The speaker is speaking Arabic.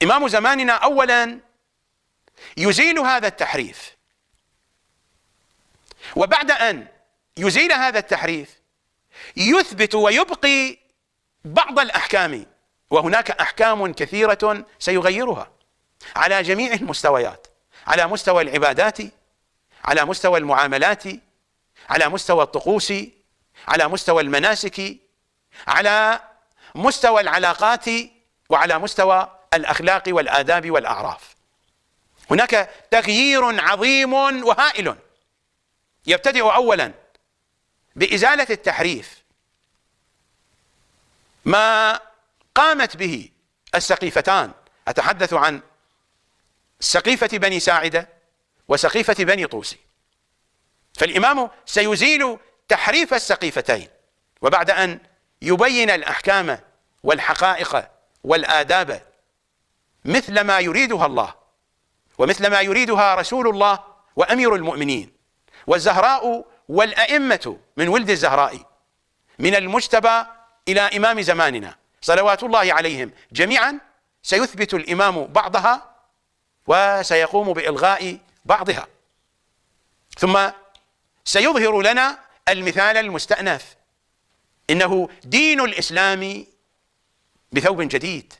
إمام زماننا أولا يزيل هذا التحريف، وبعد أن يزيل هذا التحريف يثبت ويبقي بعض الأحكام، وهناك أحكام كثيرة سيغيرها على جميع المستويات، على مستوى العبادات، على مستوى المعاملات، على مستوى الطقوس، على مستوى المناسك، على مستوى العلاقات، وعلى مستوى الأخلاق والآداب والأعراف. هناك تغيير عظيم وهائل يبتدئ أولا بإزالة التحريف، ما قامت به السقيفتان، أتحدث عن سقيفة بني ساعدة وسقيفة بني طوسي. فالإمام سيزيل تحريف السقيفتين، وبعد أن يبين الأحكام والحقائق والآداب مثل ما يريدها الله ومثل ما يريدها رسول الله وأمير المؤمنين والزهراء والأئمة من ولد الزهراء من المجتبى إلى إمام زماننا صلوات الله عليهم جميعا، سيثبت الإمام بعضها وسيقوم بإلغاء بعضها، ثم سيظهر لنا المثال المستأنف: إنه دين الإسلام بثوب جديد،